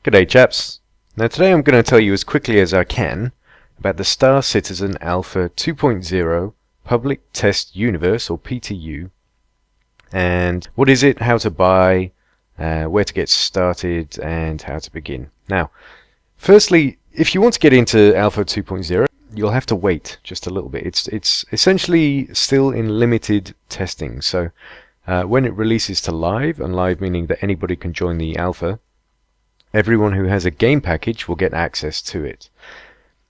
G'day chaps. Now today I'm going to tell you as quickly as I can about the Star Citizen Alpha 2.0 Public Test Universe, or PTU, and what is it, how to buy, where to get started, and how to begin. Now, firstly, if you want to get into Alpha 2.0, you'll have to wait just a little bit. It's essentially still in limited testing, so when it releases to live, and live meaning that anybody can join the alpha, everyone who has a game package will get access to it.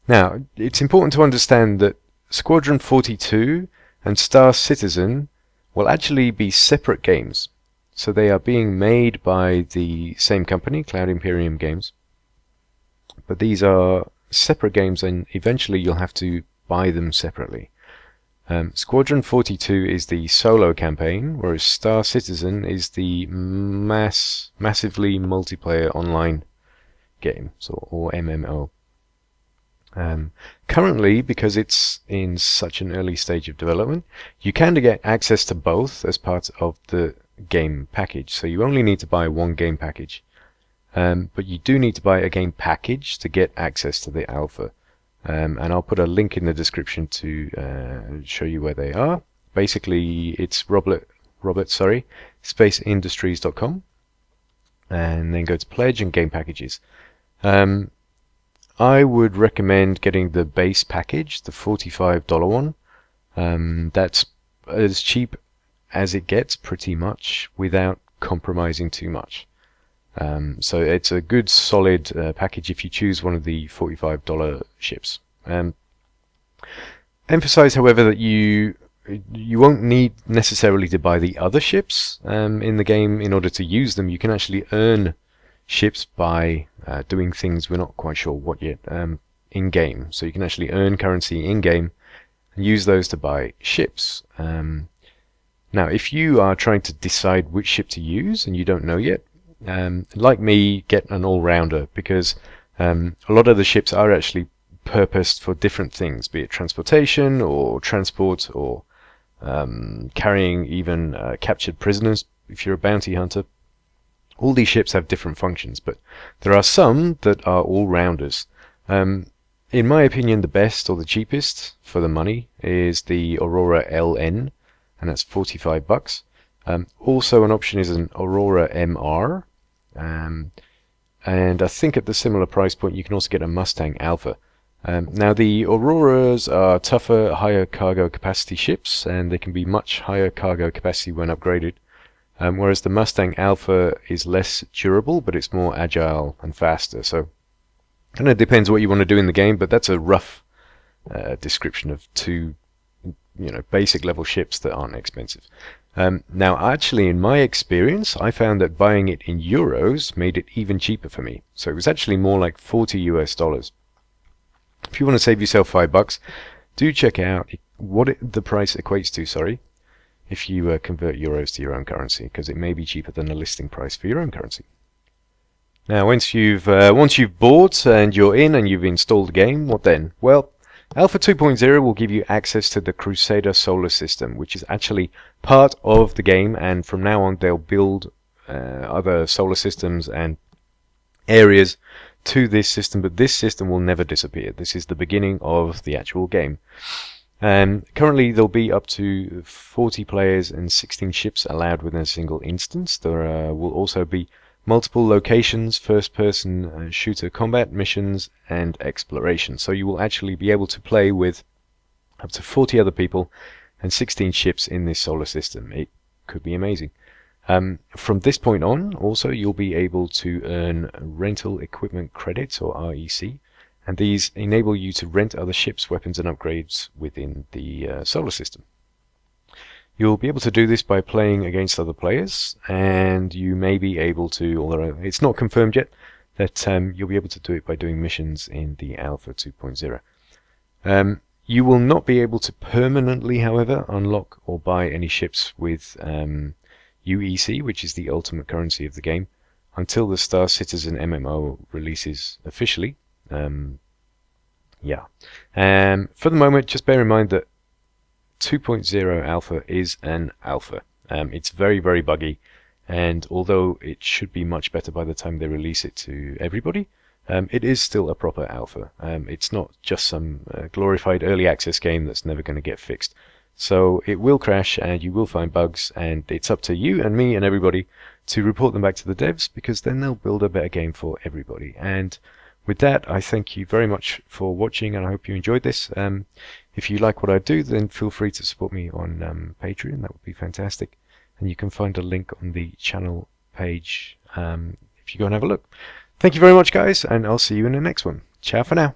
Now, it's important to understand that Squadron 42 and Star Citizen will actually be separate games. So they are being made by the same company, Cloud Imperium Games. But these are separate games, and eventually you'll have to buy them separately. Squadron 42 is the solo campaign, whereas Star Citizen is the massively multiplayer online game, or MMO. Currently, because it's in such an early stage of development, you can get access to both as part of the game package. So you only need to buy one game package, but you do need to buy a game package to get access to the alpha. And I'll put a link in the description to show you where they are. Basically, it's spaceindustriescom, and then go to pledge and game packages. I would recommend getting the base package, the $45 one. That's as cheap as it gets, pretty much, without compromising too much. So it's a good solid package if you choose one of the $45 ships. Emphasize, however, that you won't need necessarily to buy the other ships in the game in order to use them. You can actually earn ships by doing things we're not quite sure what yet in game. So you can actually earn currency in game and use those to buy ships. Now, if you are trying to decide which ship to use and you don't know yet, like me, get an all-rounder, because a lot of the ships are actually purposed for different things, be it transportation or transport, or carrying even captured prisoners if you're a bounty hunter. All these ships have different functions, but there are some that are all-rounders. In my opinion, the best or the cheapest for the money is the Aurora LN, and that's $45. Also an option is an Aurora MR, and I think at the similar price point you can also get a Mustang Alpha. Now the Auroras are tougher, higher cargo capacity ships, and they can be much higher cargo capacity when upgraded, whereas the Mustang Alpha is less durable, but it's more agile and faster. So kind of depends what you want to do in the game, but that's a rough description of two basic level ships that aren't expensive. Now, actually, in my experience, I found that buying it in euros made it even cheaper for me. So it was actually more like $40 US. If you want to save yourself $5, do check out what the price equates to, if you convert euros to your own currency, because it may be cheaper than the listing price for your own currency. Now, once you've bought and you're in and you've installed the game, what then? Well, Alpha 2.0 will give you access to the Crusader solar system, which is actually part of the game, and from now on they'll build other solar systems and areas to this system, but this system will never disappear. This is the beginning of the actual game. Currently there'll be up to 40 players and 16 ships allowed within a single instance. There will also be multiple locations, first-person shooter combat missions, and exploration. So you will actually be able to play with up to 40 other people and 16 ships in this solar system. It could be amazing. From this point on, also, you'll be able to earn rental equipment credits, or REC, and these enable you to rent other ships, weapons, and upgrades within the solar system. You'll be able to do this by playing against other players, and you may be able to, although it's not confirmed yet, that you'll be able to do it by doing missions in the Alpha 2.0. You will not be able to permanently, however, unlock or buy any ships with UEC, which is the ultimate currency of the game, until the Star Citizen MMO releases officially. For the moment, just bear in mind that 2.0 alpha is an alpha. It's very, very buggy, and although it should be much better by the time they release it to everybody, it is still a proper alpha. It's not just some glorified early access game that's never going to get fixed. So it will crash and you will find bugs, and it's up to you and me and everybody to report them back to the devs, because then they'll build a better game for everybody. And with that, I thank you very much for watching, and I hope you enjoyed this. If you like what I do, then feel free to support me on Patreon. That would be fantastic. And you can find a link on the channel page if you go and have a look. Thank you very much, guys, and I'll see you in the next one. Ciao for now.